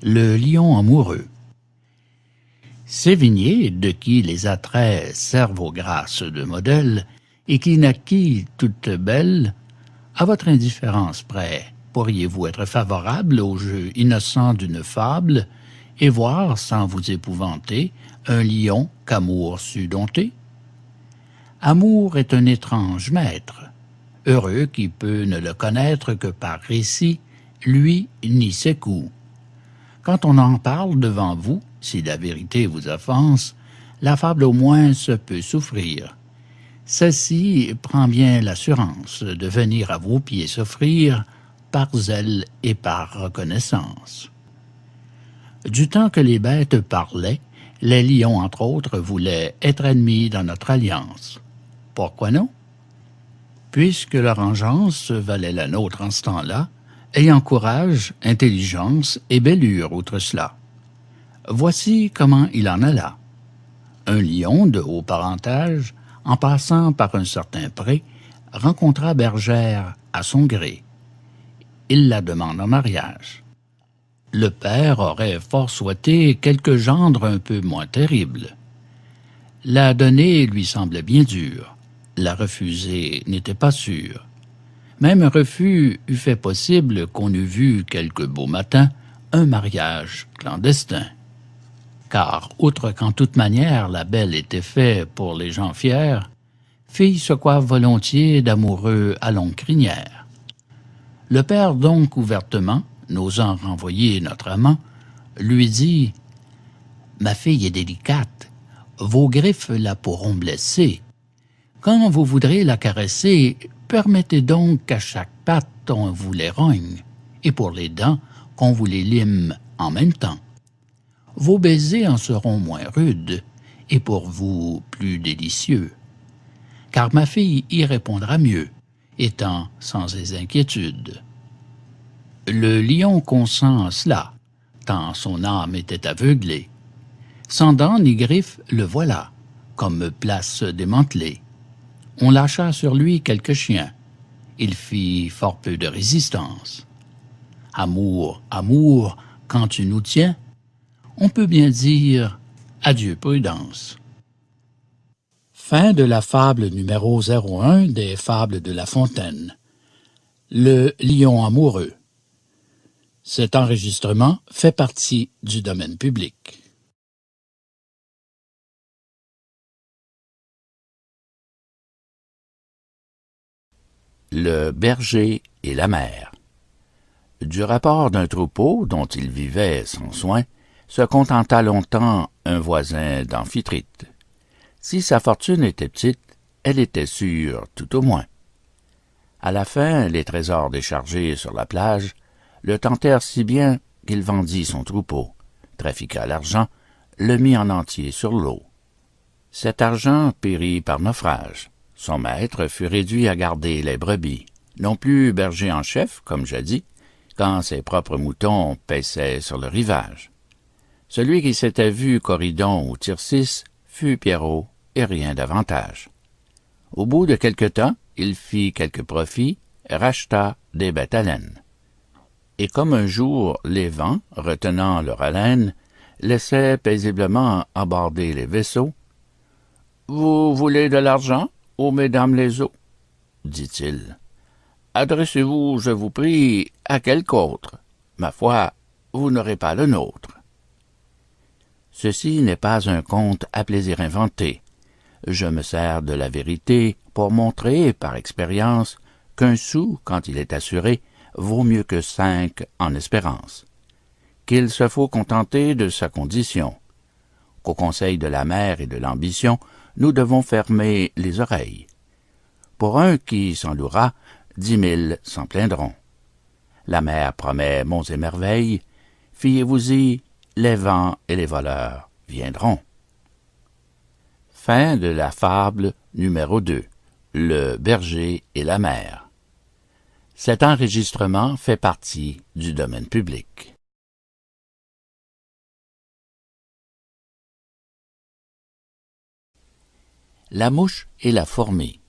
Le lion amoureux. Sévigné, de qui les attraits servent aux grâces de modèle, et qui naquit toute belle, à votre indifférence près, pourriez-vous être favorable au jeu innocent d'une fable, et voir, sans vous épouvanter, un lion qu'amour sut dompter? Amour est un étrange maître, heureux qui peut ne le connaître que par récit, lui ni ses coups. Quand on en parle devant vous, si la vérité vous offense, la fable au moins se peut souffrir. Celle-ci prend bien l'assurance de venir à vos pieds s'offrir par zèle et par reconnaissance. Du temps que les bêtes parlaient, les lions, entre autres, voulaient être ennemis dans notre alliance. Pourquoi non? Puisque leur engeance valait la nôtre en ce temps-là, ayant courage, intelligence et bellure outre cela. Voici comment il en alla. Un lion de haut parentage, en passant par un certain pré, rencontra bergère à son gré. Il la demande en mariage. Le père aurait fort souhaité quelque gendre un peu moins terrible. La donner lui semblait bien dure. La refuser n'était pas sûr. Même un refus eût fait possible qu'on eût vu quelque beau matin un mariage clandestin. Car, outre qu'en toute manière la belle était faite pour les gens fiers, fille se coiffe volontiers d'amoureux à longue crinière. Le père donc ouvertement, n'osant renvoyer notre amant, lui dit « Ma fille est délicate, vos griffes la pourront blesser. Quand vous voudrez la caresser, permettez donc qu'à chaque patte on vous les rogne, et pour les dents, qu'on vous les lime en même temps. Vos baisers en seront moins rudes, et pour vous plus délicieux. Car ma fille y répondra mieux, étant sans ces inquiétudes. » Le lion consent à cela, tant son âme était aveuglée. Sans dents ni griffes, le voilà, comme place démantelée. On lâcha sur lui quelques chiens. Il fit fort peu de résistance. Amour, amour, quand tu nous tiens, on peut bien dire adieu prudence. Fin de la fable numéro 01 des Fables de La Fontaine. Le lion amoureux. Cet enregistrement fait partie du domaine public. Le berger et la mère. Du rapport d'un troupeau dont il vivait sans soin, se contenta longtemps un voisin d'Amphitrite. Si sa fortune était petite, elle était sûre tout au moins. À la fin, les trésors déchargés sur la plage le tentèrent si bien qu'il vendit son troupeau, trafiqua l'argent, le mit en entier sur l'eau. Cet argent périt par naufrage. Son maître fut réduit à garder les brebis, non plus berger en chef, comme jadis, quand ses propres moutons paissaient sur le rivage. Celui qui s'était vu Corydon ou Tircis fut Pierrot, et rien davantage. Au bout de quelque temps, il fit quelques profits, racheta des bêtes à laine. Et comme un jour les vents, retenant leur haleine, laissaient paisiblement aborder les vaisseaux, « Vous voulez de l'argent, ô mesdames les eaux ?» dit-il. « Adressez-vous, je vous prie, à quelque autre. Ma foi, vous n'aurez pas le nôtre. » Ceci n'est pas un conte à plaisir inventé. Je me sers de la vérité pour montrer, par expérience, qu'un sou, quand il est assuré, vaut mieux que 5 en espérance. Qu'il se faut contenter de sa condition. Qu'au conseil de la mère et de l'ambition, nous devons fermer les oreilles. Pour un qui s'en louera, 10 000 s'en plaindront. La mère promet monts et merveilles, fiez-vous-y, les vents et les voleurs viendront. Fin de la fable numéro 2. Le berger et la mère. Cet enregistrement fait partie du domaine public. La mouche et la fourmi.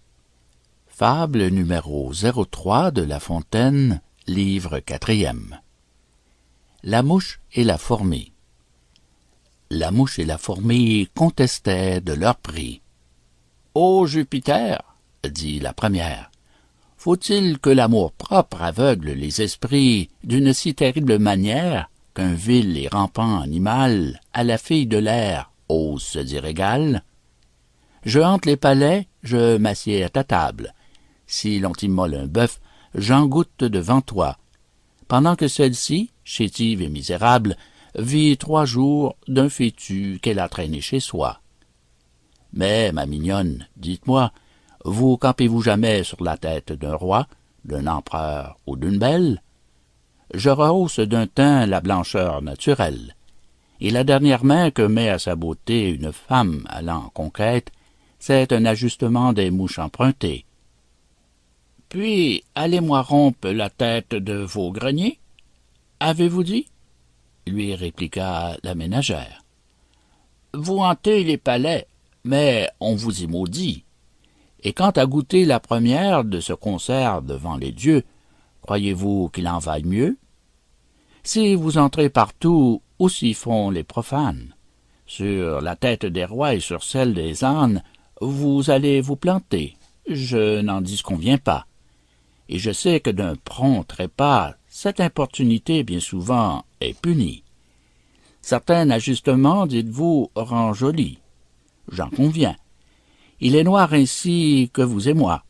Fable numéro 03 de La Fontaine, livre 4e. La mouche et la fourmi. La mouche et la fourmi contestaient de leur prix. « Ô Jupiter, dit la première, faut-il que l'amour-propre aveugle les esprits d'une si terrible manière qu'un vil et rampant animal à la fille de l'air ose se dire égal? Je hante les palais, je m'assieds à ta table. Si l'on t'immole un bœuf, j'en goûte devant toi, pendant que celle-ci, chétive et misérable, vit 3 jours d'un fétu qu'elle a traîné chez soi. Mais, ma mignonne, dites-moi, vous campez-vous jamais sur la tête d'un roi, d'un empereur ou d'une belle? Je rehausse d'un teint la blancheur naturelle, et la dernière main que met à sa beauté une femme allant en conquête, c'est un ajustement des mouches empruntées. Puis, allez-moi rompre la tête de vos greniers? Avez-vous dit? Lui répliqua la ménagère. Vous hantez les palais, mais on vous y maudit. Et quant à goûter la première de ce concert devant les dieux, croyez-vous qu'il en vaille mieux? Si vous entrez partout, aussi font les profanes. Sur la tête des rois et sur celle des ânes, vous allez vous planter. Je n'en disconviens pas. Et je sais que d'un prompt trépas, cette importunité bien souvent est punie. Certains ajustements, dites-vous, rend joli. J'en conviens. Il est noir ainsi que vous et moi.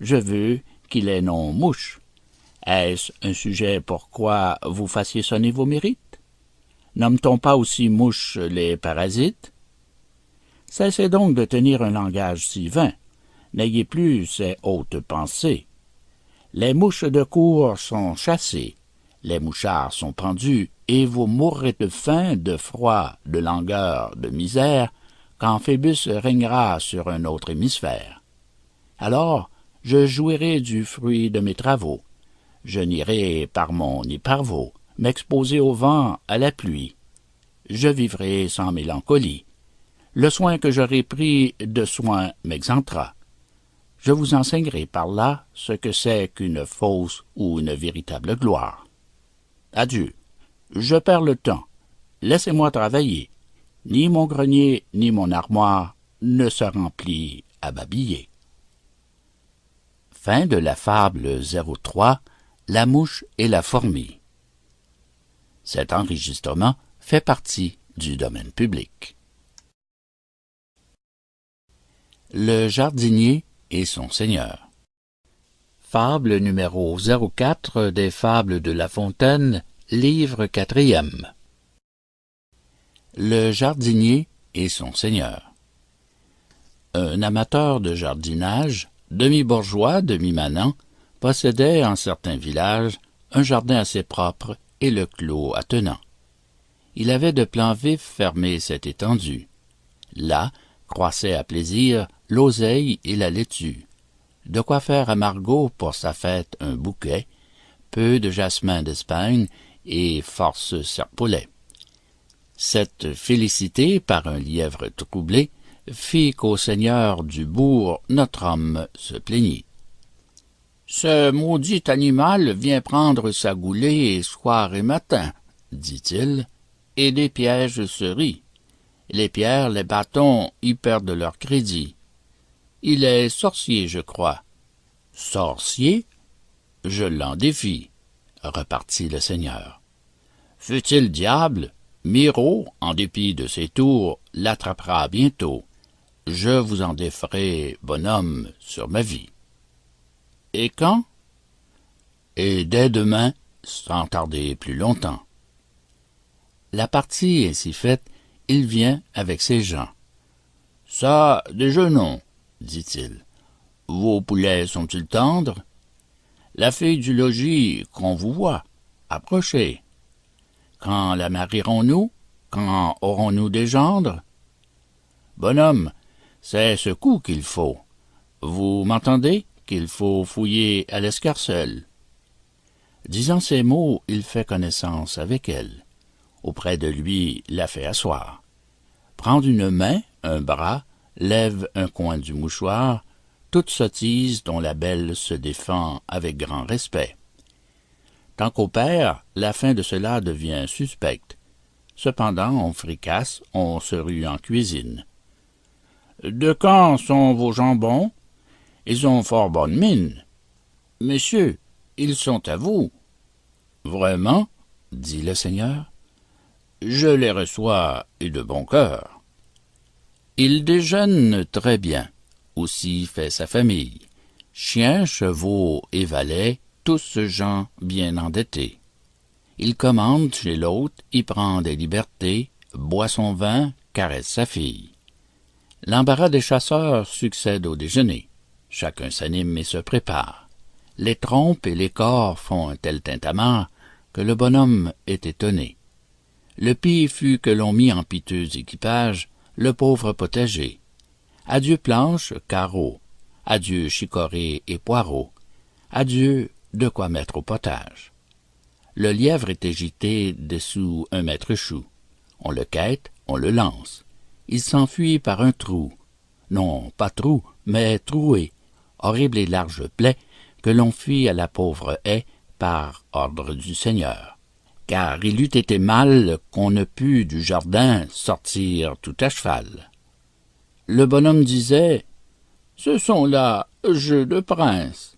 Je veux qu'il ait non mouche. Est-ce un sujet pourquoi vous fassiez sonner vos mérites? Nomme-t-on pas aussi mouches les parasites? Cessez donc de tenir un langage si vain. N'ayez plus ces hautes pensées. Les mouches de cour sont chassées, les mouchards sont pendus, et vous mourrez de faim, de froid, de langueur, de misère, quand Phébus régnera sur un autre hémisphère. Alors, je jouirai du fruit de mes travaux. Je n'irai par mon hyparveau, m'exposer au vent, à la pluie. Je vivrai sans mélancolie. Le soin que j'aurai pris de soin m'exentera. Je vous enseignerai par là ce que c'est qu'une fausse ou une véritable gloire. Adieu, je perds le temps. Laissez-moi travailler. Ni mon grenier, ni mon armoire ne se remplit à babiller. Fin de la fable 03, La mouche et la fourmi. Cet enregistrement fait partie du domaine public. Le jardinier et son seigneur. Fable numéro 04 des Fables de La Fontaine, livre 4e. Le jardinier et son seigneur. Un amateur de jardinage, demi-bourgeois, demi-manant, possédait en certains villages un jardin assez propre et le clos attenant. Il avait de plans vifs fermé cette étendue. Là croissaient à plaisir l'oseille et la laitue. De quoi faire à Margot pour sa fête un bouquet, peu de jasmin d'Espagne et force serpolet. Cette félicité par un lièvre troublé fit qu'au seigneur du bourg notre homme se plaignit. Ce maudit animal vient prendre sa goulée soir et matin, dit-il, et des pièges se rient. Les pierres, les bâtons y perdent leur crédit. Il est sorcier, je crois. Sorcier? Je l'en défie, repartit le seigneur. Fût-il diable, Miraut, en dépit de ses tours, l'attrapera bientôt. Je vous en déferai, bonhomme, sur ma vie. Et quand? Et dès demain, sans tarder plus longtemps. La partie ainsi faite, il vient avec ses gens. Ça, déjà non, dit-il. Vos poulets sont-ils tendres? La fille du logis qu'on vous voit, approchez. Quand la marierons-nous? Quand aurons-nous des gendres? Bonhomme, c'est ce coup qu'il faut. Vous m'entendez? Qu'il faut fouiller à l'escarcelle. Disant ces mots, il fait connaissance avec elle. Auprès de lui, la fait asseoir. Prend d'une main, un bras, lève un coin du mouchoir, toute sottise dont la belle se défend avec grand respect. Tant qu'au père, la fin de cela devient suspecte. Cependant, on fricasse, on se rue en cuisine. « De quand sont vos jambons? Ils ont fort bonne mine. »« Messieurs, ils sont à vous. »« Vraiment? » dit le seigneur. « Je les reçois et de bon cœur. » Il déjeune très bien, aussi fait sa famille. Chiens, chevaux et valets, tous gens bien endettés. Il commande chez l'hôte, y prend des libertés, boit son vin, caresse sa fille. L'embarras des chasseurs succède au déjeuner. Chacun s'anime et se prépare. Les trompes et les cors font un tel tintamarre que le bonhomme est étonné. Le pis fut que l'on mit en piteux équipage le pauvre potager. Adieu planches, carreaux. Adieu chicorées et poireaux. Adieu de quoi mettre au potage. Le lièvre est agité dessous un maître chou. On le quête, on le lance. Il s'enfuit par un trou. Non, pas trou, mais troué. Horrible et large plaie que l'on fit à la pauvre haie par ordre du Seigneur. Car il eût été mal qu'on ne pût du jardin sortir tout à cheval. Le bonhomme disait « Ce sont là jeux de prince ».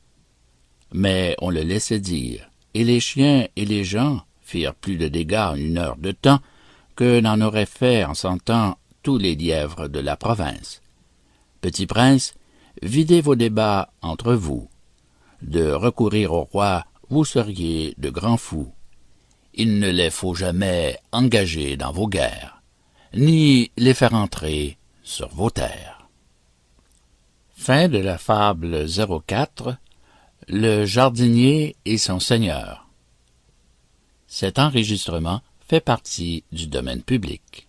Mais on le laissait dire, et les chiens et les gens firent plus de dégâts en 1 heure de temps que n'en auraient fait en 100 ans tous les lièvres de la province. Petit prince, videz vos débats entre vous. De recourir au roi, vous seriez de grands fous. Il ne les faut jamais engager dans vos guerres, ni les faire entrer sur vos terres. Fin de la fable 04. Le jardinier et son seigneur. Cet enregistrement fait partie du domaine public.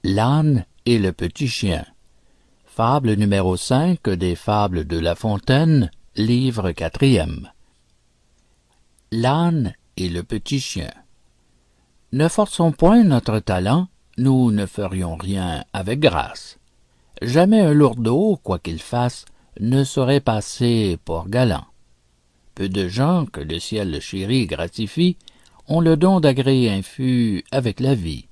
L'âne et le petit chien. Fable numéro 5 des Fables de La Fontaine, livre 4e. L'âne et le petit chien. Ne forçons point notre talent, nous ne ferions rien avec grâce. Jamais un lourdeau, quoi qu'il fasse, ne saurait passer pour galant. Peu de gens que le ciel chérit et gratifie ont le don d'agréer infus avec la vie.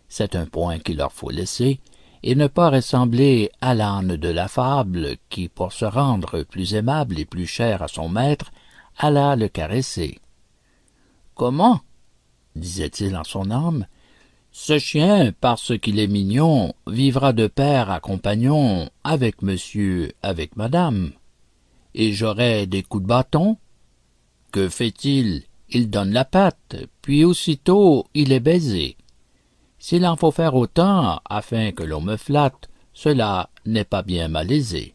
C'est un point qu'il leur faut laisser, et ne pas ressembler à l'âne de la fable qui, pour se rendre plus aimable et plus cher à son maître, alla le caresser. « Comment? » disait-il en son âme. « Ce chien, parce qu'il est mignon, vivra de père à compagnon avec monsieur, avec madame. Et j'aurai des coups de bâton? Que fait-il? Il donne la patte, puis aussitôt il est baisé. S'il en faut faire autant, afin que l'on me flatte, cela n'est pas bien malaisé. »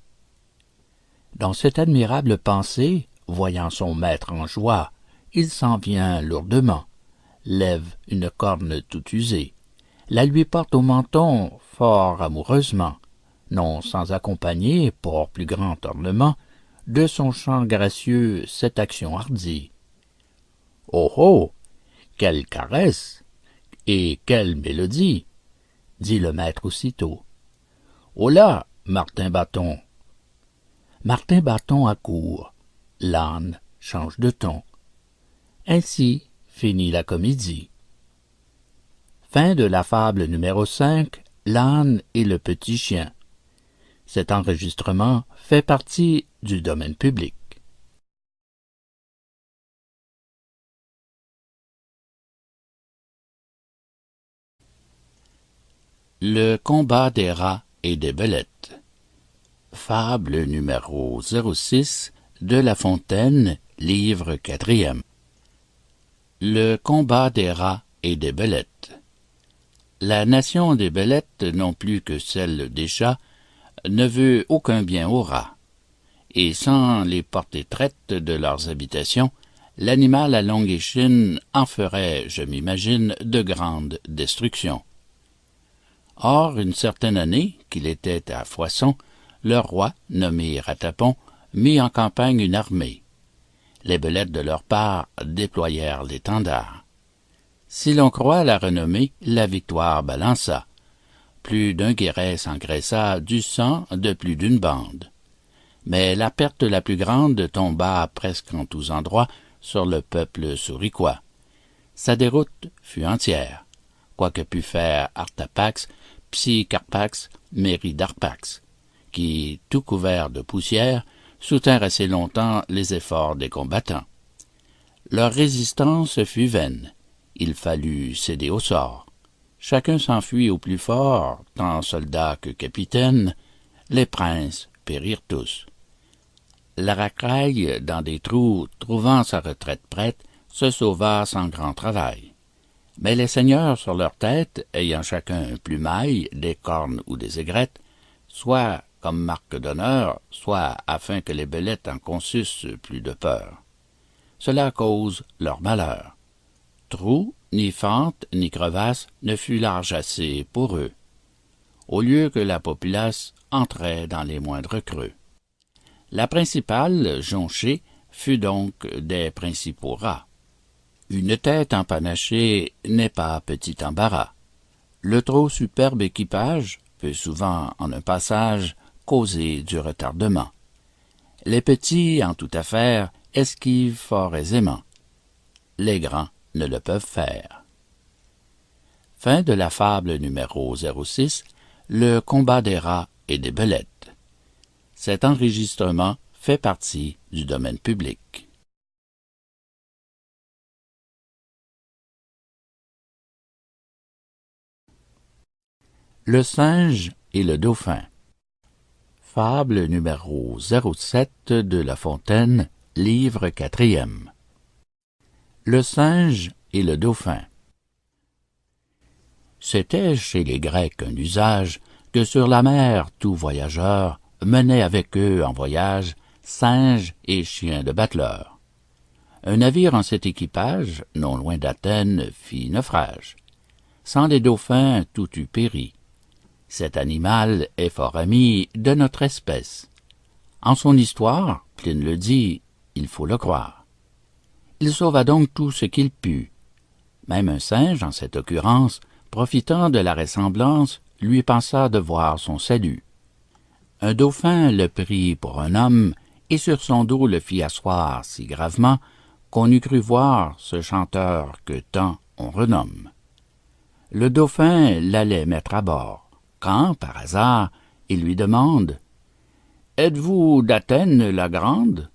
Dans cette admirable pensée, voyant son maître en joie, il s'en vient lourdement, lève une corne tout usée, la lui porte au menton fort amoureusement, non sans accompagner, pour plus grand ornement, de son chant gracieux cette action hardie. « Oh oh! Quelle caresse! Et quelle mélodie! » dit le maître aussitôt. « Oh là, Martin Bâton! » Martin Bâton accourt, l'âne change de ton. Ainsi finit la comédie. Fin de la fable numéro 5, l'âne et le petit chien. Cet enregistrement fait partie du domaine public. Le combat des rats et des belettes. Fable numéro 06 de La Fontaine, livre 4e. Le combat des rats et des belettes. La nation des belettes, non plus que celle des chats, ne veut aucun bien aux rats. Et sans les porter traite de leurs habitations, l'animal à longue échine en ferait, je m'imagine, de grandes destructions. Or, une certaine année, qu'il était à Foisson, le roi, nommé Ratapon, mit en campagne une armée. Les belettes de leur part déployèrent l'étendard. Si l'on croit la renommée, la victoire balança. plus d'un Guéret s'engraissa du sang de plus d'une bande. Mais la perte la plus grande tomba presque en tous endroits sur le peuple souriquois. Sa déroute fut entière, quoi que pût faire Artapax, Psicarpax, Méridarpax, qui, tout couverts de poussière, soutinrent assez longtemps les efforts des combattants. Leur résistance fut vaine, il fallut céder au sort. Chacun s'enfuit au plus fort, tant soldats que capitaines, les princes périrent tous. Laracraï, dans des trous, trouvant sa retraite prête, se sauva sans grand travail. Mais les seigneurs sur leur tête, ayant chacun un plumail, des cornes ou des aigrettes, soit comme marque d'honneur, soit afin que les belettes en conçussent plus de peur. Cela cause leur malheur. Trou, ni fente, ni crevasse ne fut large assez pour eux, au lieu que la populace entrait dans les moindres creux. La principale, jonchée, fut donc des principaux rats. Une tête empanachée n'est pas petit embarras. Le trop superbe équipage peut souvent, en un passage, causer du retardement. Les petits, en toute affaire, esquivent fort aisément. Les grands ne le peuvent faire. Fin de la fable numéro 06, le combat des rats et des belettes. Cet enregistrement fait partie du domaine public. Le singe et le dauphin. Fable numéro 07 de La Fontaine, livre 4e. Le singe et le dauphin. C'était chez les Grecs un usage que sur la mer tout voyageur menait avec eux en voyage singes et chiens de bateleurs. Un navire en cet équipage, non loin d'Athènes, fit naufrage. Sans les dauphins, tout eût péri. Cet animal est fort ami de notre espèce. En son histoire, Pline le dit, il faut le croire. Il sauva donc tout ce qu'il put. Même un singe, en cette occurrence, profitant de la ressemblance, lui pensa devoir son salut. Un dauphin le prit pour un homme, et sur son dos le fit asseoir si gravement qu'on eût cru voir ce chanteur que tant on renomme. Le dauphin l'allait mettre à bord, quand, par hasard, il lui demande « Êtes-vous d'Athènes la grande ?»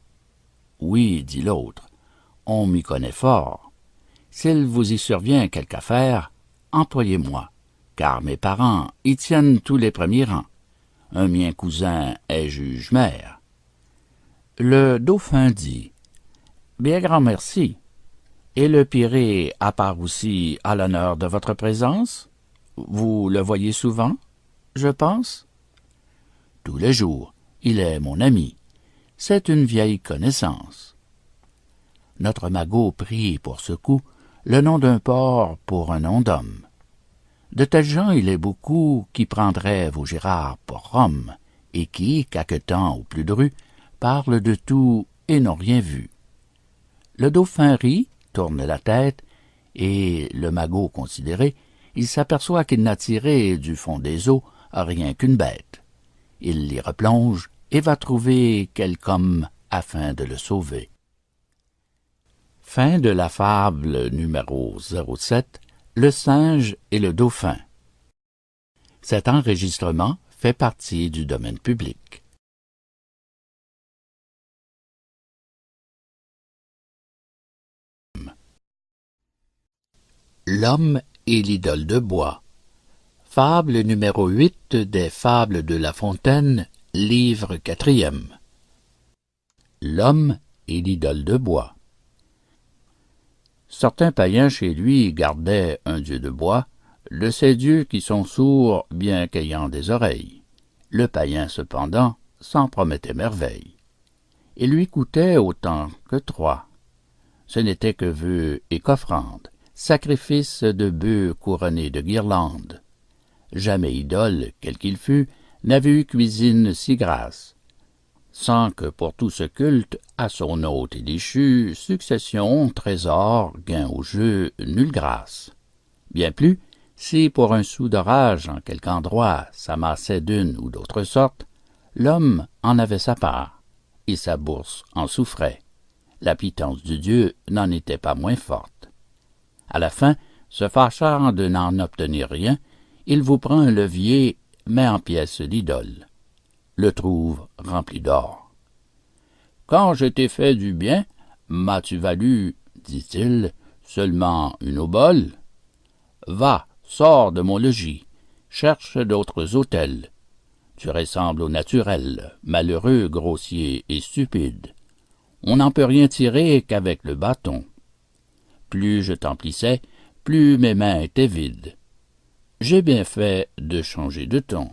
« Oui, dit l'autre, on m'y connaît fort. S'il vous y survient quelque affaire, employez-moi, car mes parents y tiennent tous les premiers rangs. Un mien cousin est juge-maire. » Le dauphin dit « Bien grand merci. Et le Pirée à part aussi à l'honneur de votre présence? Vous le voyez souvent, je pense? » « Tous les jours, il est mon ami. C'est une vieille connaissance. » Notre magot prit pour ce coup le nom d'un porc pour un nom d'homme. De tels gens il est beaucoup qui prendraient vos Gérards pour hommes, et qui, caquetant au plus dru, parlent de tout et n'ont rien vu. Le dauphin rit, tourne la tête, et, le magot considéré, il s'aperçoit qu'il n'a tiré du fond des eaux rien qu'une bête. Il l'y replonge et va trouver quelque homme afin de le sauver. Fin de la fable numéro 07, le singe et le dauphin. Cet enregistrement fait partie du domaine public. L'homme et l'idole de bois. Fable numéro 8 des Fables de La Fontaine, livre 4e. L'homme et l'idole de bois. Certains païens chez lui gardaient un dieu de bois, de ces dieux qui sont sourds bien qu'ayant des oreilles. Le païen, cependant, s'en promettait merveille. Il lui coûtait autant que 3. Ce n'était que vœux et qu'offrandes, sacrifices de bœufs couronnés de guirlandes. Jamais idole, quel qu'il fût, n'avait eu cuisine si grasse, sans que pour tout ce culte, à son hôte déchu, succession, trésor, gain au jeu, nulle grâce. Bien plus, Si pour un sou d'orage en quelque endroit s'amassait d'une ou d'autre sorte, l'homme en avait sa part, et sa bourse en souffrait. La pitance du Dieu n'en était pas moins forte. À la fin, se fâchant de n'en obtenir rien, il vous prend un levier, met en pièces l'idole, le trouve rempli d'or. « Quand je t'ai fait du bien, m'as-tu valu, dit-il, seulement une obole? Va, sors de mon logis, cherche d'autres autels. Tu ressembles au naturel, malheureux, grossier et stupide. On n'en peut rien tirer qu'avec le bâton. Plus je t'emplissais, plus mes mains étaient vides. J'ai bien fait de changer de ton. »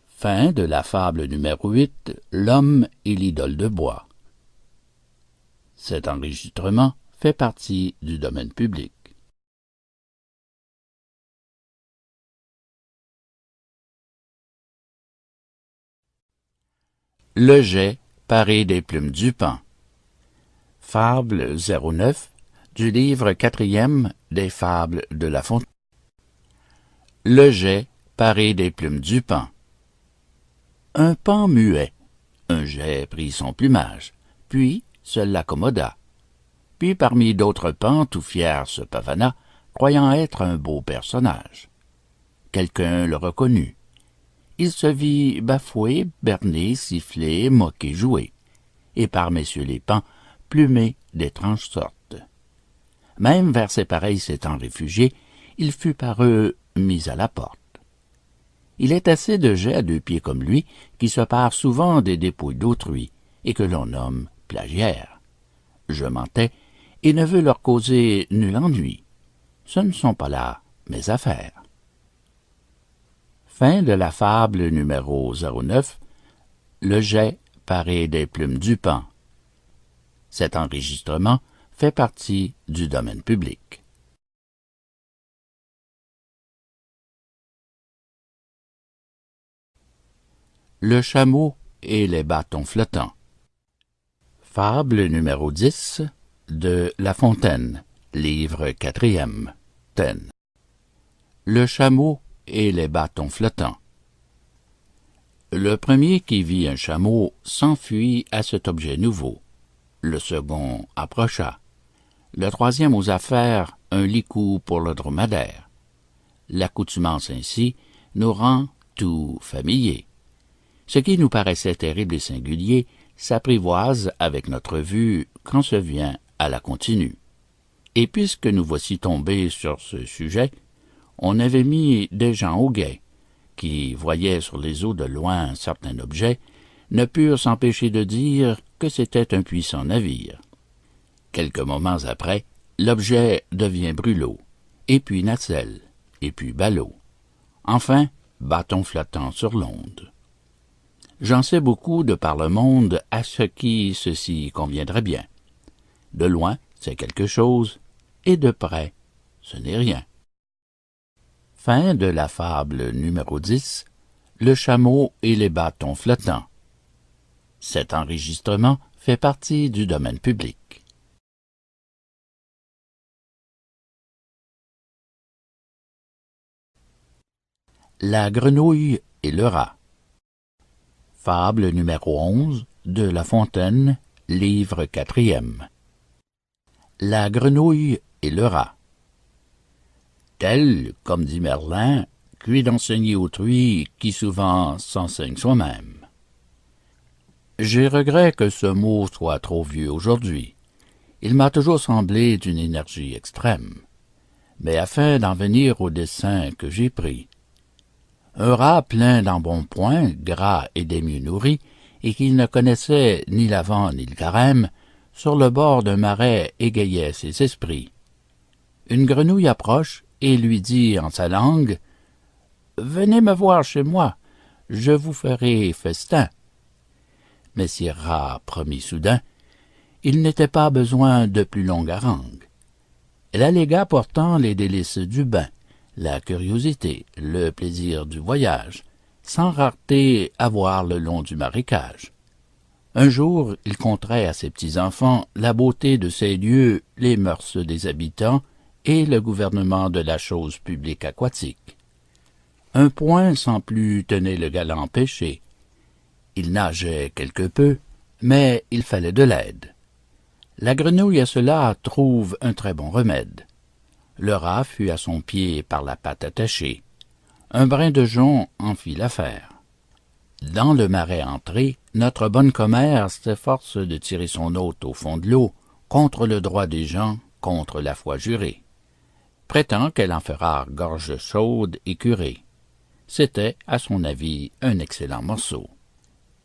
Fin de la fable numéro 8, L'homme et l'idole de bois. Cet enregistrement fait partie du domaine public. Le jet paré des plumes du paon. Fable 09 du livre 4e des fables de La Fontaine. Le jet paré des plumes du paon. Un paon muet. Un jet prit son plumage, puis se l'accommoda. Puis parmi d'autres paons tout fier se pavana, croyant être un beau personnage. Quelqu'un le reconnut. Il se vit bafoué, berné, sifflé, moqué, joué, et par messieurs les paons, plumé d'étranges sortes. Même vers ses pareils s'étant réfugié, il fut par eux mis à la porte. Il est assez de jets à 2 pieds comme lui, qui se parent souvent des dépouilles d'autrui, et que l'on nomme plagiaires. Je m'en tais, et ne veux leur causer nul ennui. Ce ne sont pas là mes affaires. Fin de la fable numéro 09, Le jet paré des plumes du paon. Cet enregistrement fait partie du domaine public. Le chameau et les bâtons flottants. Fable numéro 10 de La Fontaine, livre 4e, Taine. Le chameau et les bâtons flottants. Le premier qui vit un chameau s'enfuit à cet objet nouveau. Le second approcha. Le troisième osa faire un licou pour le dromadaire. L'accoutumance ainsi nous rend tout familier. Ce qui nous paraissait terrible et singulier s'apprivoise avec notre vue quand se vient à la continue. Et puisque nous voici tombés sur ce sujet, on avait mis des gens au guet, qui voyaient sur les eaux de loin un certain objet, ne purent s'empêcher de dire que c'était un puissant navire. Quelques moments après, l'objet devient brûlot, et puis nacelle, et puis ballot. Enfin, bâton flottant sur l'onde. J'en sais beaucoup de par le monde à ce qui ceci conviendrait bien. De loin, c'est quelque chose, et de près, ce n'est rien. Fin de la fable numéro 10, Le chameau et les bâtons flottants. Cet enregistrement fait partie du domaine public. La grenouille et le rat. Fable numéro 11 de La Fontaine, livre 4e. La grenouille et le rat. Tel, comme dit Merlin, cuit d'enseigner autrui qui souvent s'enseigne soi-même. J'ai regret que ce mot soit trop vieux aujourd'hui. Il m'a toujours semblé d'une énergie extrême. Mais afin d'en venir au dessein que j'ai pris, un rat plein d'embonpoint, gras et des mieux nourris, et qui ne connaissait ni l'avant ni le carême, sur le bord d'un marais égayait ses esprits. Une grenouille approche et lui dit en sa langue « Venez me voir chez moi, je vous ferai festin. » Messire Rat promit soudain, il n'était pas besoin de plus longue harangue. Elle allégua pourtant les délices du bain, la curiosité, le plaisir du voyage, sans rareté à voir le long du marécage. Un jour, il conterait à ses petits-enfants la beauté de ces lieux, les mœurs des habitants, et le gouvernement de la chose publique aquatique. Un point sans plus tenait le galant pêcher. Il nageait quelque peu, mais il fallait de l'aide. La grenouille à cela trouve un très bon remède. Le rat fut à son pied par la patte attachée. Un brin de jonc en fit l'affaire. Dans le marais entré, notre bonne commère s'efforce de tirer son hôte au fond de l'eau, contre le droit des gens, contre la foi jurée. Prétend qu'elle en fera gorge chaude et curée. C'était, à son avis, un excellent morceau.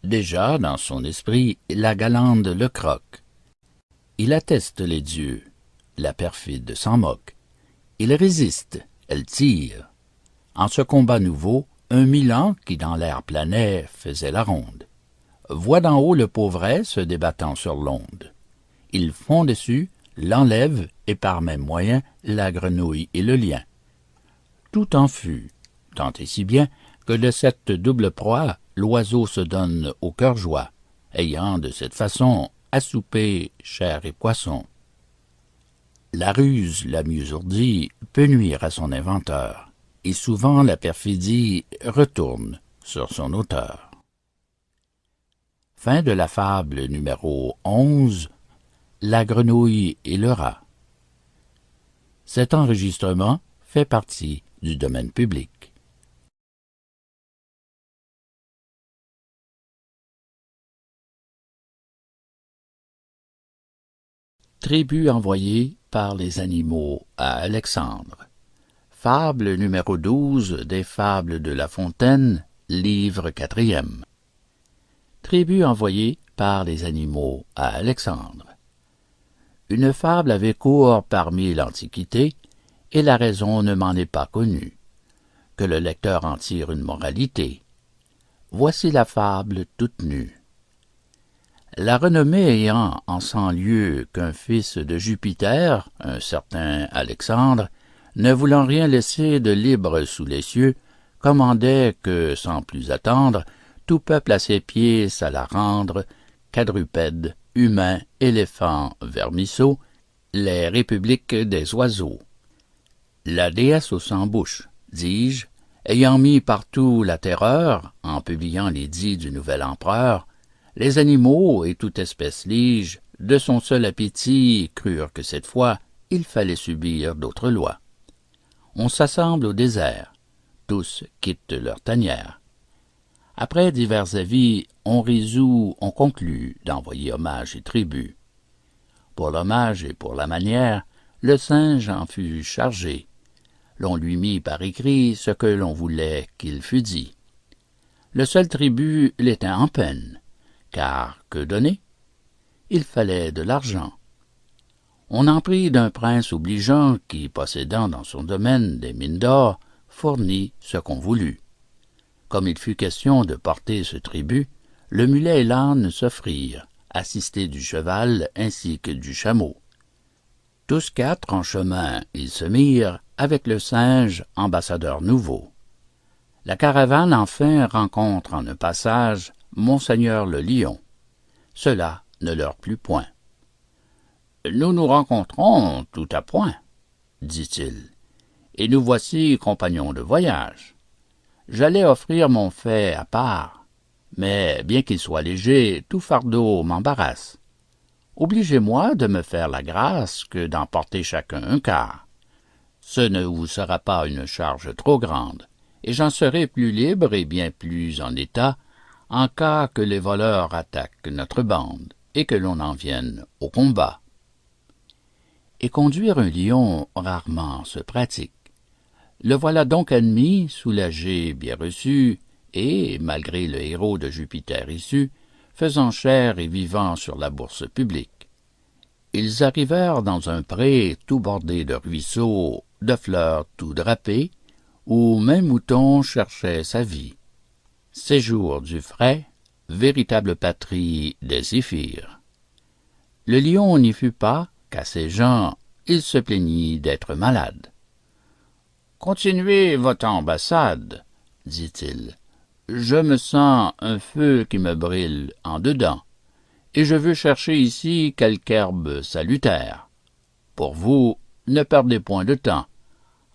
Déjà, dans son esprit, la galande le croque. Il atteste les dieux, la perfide s'en moque. Il résiste, elle tire. En ce combat nouveau, un Milan qui dans l'air planait faisait la ronde. Voit d'en haut le pauvret se débattant sur l'onde. Il fond dessus, l'enlève, et par même moyen, la grenouille et le lien. Tout en fut, tant et si bien, que de cette double proie, l'oiseau se donne au cœur joie, ayant de cette façon à souper chair et poisson. La ruse la mieux ourdie peut nuire à son inventeur, et souvent la perfidie retourne sur son auteur. Fin de la fable numéro 11, La grenouille et le rat. Cet enregistrement fait partie du domaine public. Tribu envoyée par les animaux à Alexandre. Fable numéro 12 des Fables de La Fontaine, livre 4e. Tribu envoyée par les animaux à Alexandre. Une fable avait cours parmi l'Antiquité, et la raison ne m'en est pas connue. Que le lecteur en tire une moralité. Voici la fable toute nue. La renommée ayant en 100 lieues qu'un fils de Jupiter, un certain Alexandre, ne voulant rien laisser de libre sous les cieux, commandait que, sans plus attendre, tout peuple à ses pieds s'alla rendre, quadrupèdes, humains, éléphants, vermisseaux, les républiques des oiseaux. La déesse aux 100 bouches, dis-je, ayant mis partout la terreur, en publiant l'édit du nouvel empereur, les animaux et toute espèce lige, de son seul appétit, crurent que cette fois, il fallait subir d'autres lois. On s'assemble au désert, tous quittent leur tanière. Après divers avis, on conclut d'envoyer hommage et tribut. Pour l'hommage et pour la manière, le singe en fut chargé. L'on lui mit par écrit ce que l'on voulait qu'il fût dit. Le seul tribut l'était en peine, car que donner? Il fallait de l'argent. On en prit d'un prince obligeant qui, possédant dans son domaine des mines d'or, fournit ce qu'on voulut. Comme il fut question de porter ce tribut, le mulet et l'âne s'offrirent, assistés du cheval ainsi que du chameau. Tous quatre en chemin ils se mirent, avec le singe, ambassadeur nouveau. La caravane enfin rencontre en un passage Monseigneur le lion. Cela ne leur plut point. « Nous nous rencontrons tout à point, dit-il, et nous voici compagnons de voyage. J'allais offrir mon fait à part, mais bien qu'il soit léger, tout fardeau m'embarrasse. Obligez-moi de me faire la grâce que d'en porter chacun un quart. Ce ne vous sera pas une charge trop grande, et j'en serai plus libre et bien plus en état en cas que les voleurs attaquent notre bande et que l'on en vienne au combat. » Et conduire un lion rarement se pratique. Le voilà donc admis, soulagé, bien reçu, et, malgré le héros de Jupiter issu, faisant chair et vivant sur la bourse publique. Ils arrivèrent dans un pré tout bordé de ruisseaux, de fleurs tout drapées, où même mouton cherchait sa vie. Séjour du frais, véritable patrie des zéphyrs. Le lion n'y fut pas, qu'à ces gens, il se plaignit d'être malade. « Continuez votre ambassade, dit-il. Je me sens un feu qui me brûle en dedans, et je veux chercher ici quelque herbe salutaire. Pour vous, ne perdez point de temps.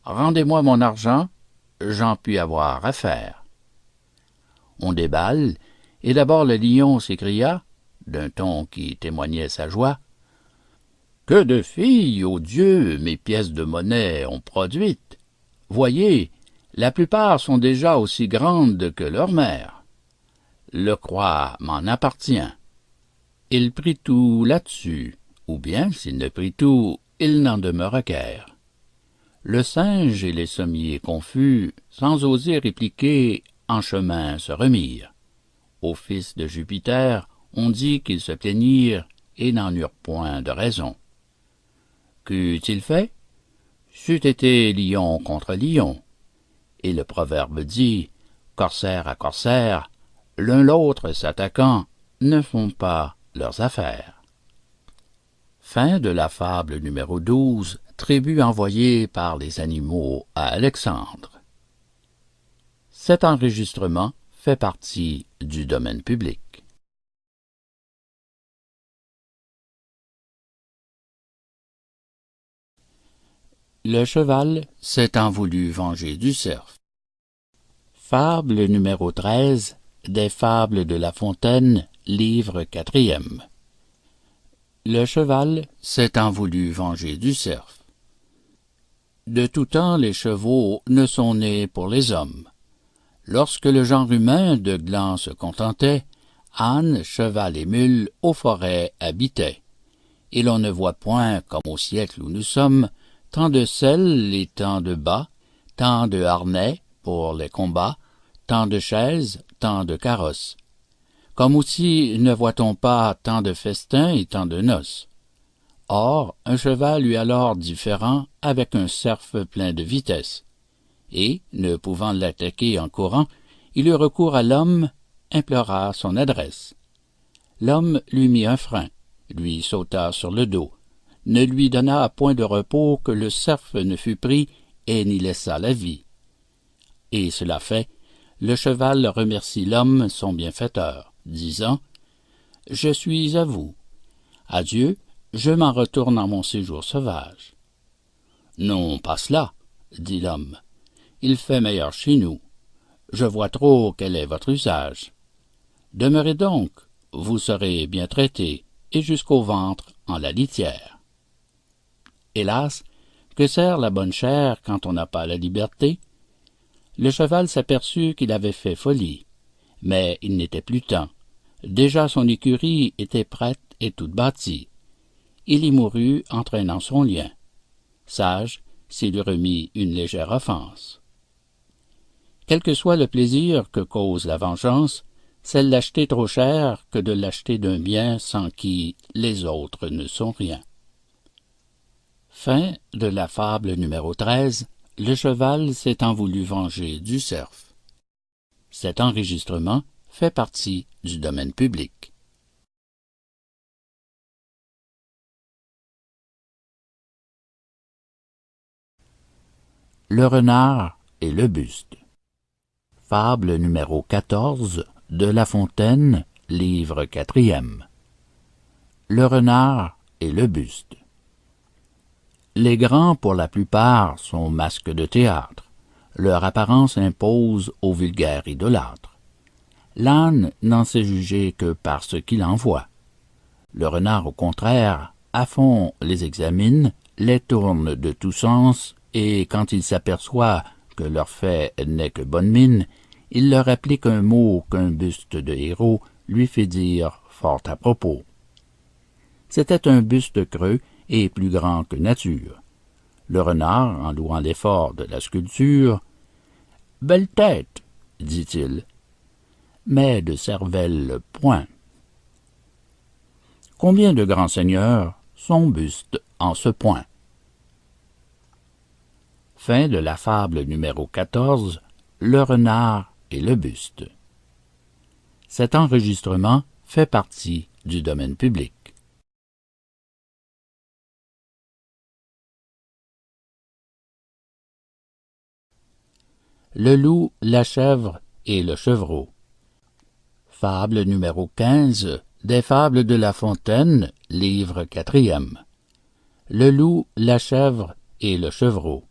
Rendez-moi mon argent, j'en puis avoir affaire. » On déballe, et d'abord le lion s'écria, d'un ton qui témoignait sa joie, « Que de filles, ô Dieu, mes pièces de monnaie ont produites! Voyez, la plupart sont déjà aussi grandes que leur mère. Le croix m'en appartient. » Il prit tout là-dessus, ou bien, s'il ne prit tout, il n'en demeura guère. Le singe et les sommiers confus, sans oser répliquer, en chemin se remirent. Au fils de Jupiter, on dit qu'ils se plaignirent et n'en eurent point de raison. Qu'eût-il fait? C'eût été lion contre lion. Et le proverbe dit, corsaire à corsaire, l'un l'autre s'attaquant, ne font pas leurs affaires. Fin de la fable numéro 12, tribut envoyée par les animaux à Alexandre. Cet enregistrement fait partie du domaine public. Le cheval s'étant voulu venger du cerf. Fable numéro 13 des Fables de La Fontaine, livre 4e. Le cheval s'étant voulu venger du cerf. De tout temps les chevaux ne sont nés pour les hommes. Lorsque le genre humain de glands se contentait, âne, cheval et mule aux forêts habitaient. Et l'on ne voit point, comme au siècle où nous sommes, tant de selles et tant de bas, tant de harnais pour les combats, tant de chaises, tant de carrosses. Comme aussi ne voit-on pas tant de festins et tant de noces. Or, un cheval eut alors différent avec un cerf plein de vitesse. Et, ne pouvant l'attaquer en courant, il eut recours à l'homme, implora son adresse. L'homme lui mit un frein, lui sauta sur le dos, ne lui donna point de repos que le cerf ne fût pris et n'y laissa la vie. Et cela fait, le cheval remercie l'homme son bienfaiteur, disant « Je suis à vous. Adieu, je m'en retourne en mon séjour sauvage. »« Non, pas cela, » dit l'homme. « Il fait meilleur chez nous. Je vois trop quel est votre usage. Demeurez donc, vous serez bien traité, et jusqu'au ventre en la litière. » Hélas, que sert la bonne chair quand on n'a pas la liberté? Le cheval s'aperçut qu'il avait fait folie, mais il n'était plus temps. Déjà son écurie était prête et toute bâtie. Il y mourut entraînant son lien. Sage, s'il eût remis une légère offense. Quel que soit le plaisir que cause la vengeance, c'est l'acheter trop cher que de l'acheter d'un bien sans qui les autres ne sont rien. Fin de la fable numéro 13, le cheval s'étant voulu venger du cerf. Cet enregistrement fait partie du domaine public. Le renard et le buste. Fable numéro 14 de La Fontaine, livre 4e. Le renard et le buste. Les grands, pour la plupart, sont masques de théâtre. Leur apparence impose aux vulgaires idolâtres. L'âne n'en sait juger que par ce qu'il en voit. Le renard, au contraire, à fond les examine, les tourne de tous sens, et quand il s'aperçoit que leur fait n'est que bonne mine, il leur applique un mot qu'un buste de héros lui fait dire fort à propos. C'était un buste creux et plus grand que nature. Le renard, en louant l'effort de la sculpture, « Belle tête, dit-il, mais de cervelle point. » Combien de grands seigneurs sont bustes en ce point? Fin de la fable numéro 14, le renard et le buste. Cet enregistrement fait partie du domaine public. Le loup, la chèvre et le chevreau. Fable numéro 15 des Fables de La Fontaine, livre 4e. Le loup, la chèvre et le chevreau.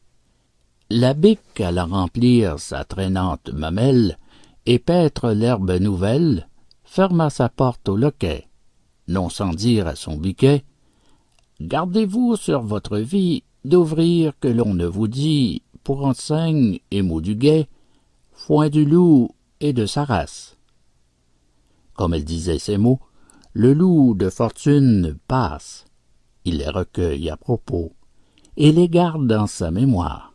La bique alla remplir sa traînante mamelle et paître l'herbe nouvelle, ferma sa porte au loquet, non sans dire à son biquet: « Gardez-vous sur votre vie d'ouvrir que l'on ne vous dit, pour enseigne et mot du guet, foin du loup et de sa race. » Comme elle disait ces mots, le loup de fortune passe. Il les recueille à propos et les garde dans sa mémoire.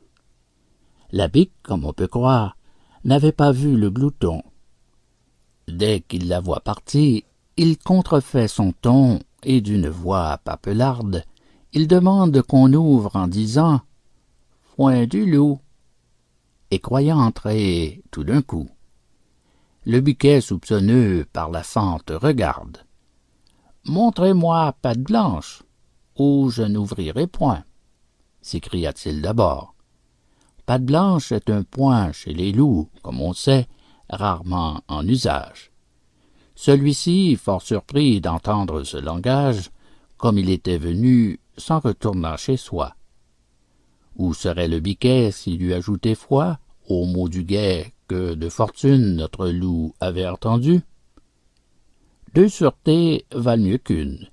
La bique, comme on peut croire, n'avait pas vu le glouton. Dès qu'il la voit partir, il contrefait son ton et d'une voix papelarde, il demande qu'on ouvre en disant « Foin du loup » et croyant entrer tout d'un coup. Le biquet soupçonneux par la fente regarde. « Montrez-moi patte blanche, ou je n'ouvrirai point » s'écria-t-il d'abord. Patte blanche est un point chez les loups, comme on sait, rarement en usage. Celui-ci, fort surpris d'entendre ce langage, comme il était venu, s'en retourna chez soi. Où serait le biquet s'il eût ajouté foi au mot du guet que de fortune notre loup avait entendu? Deux sûretés valent mieux qu'une,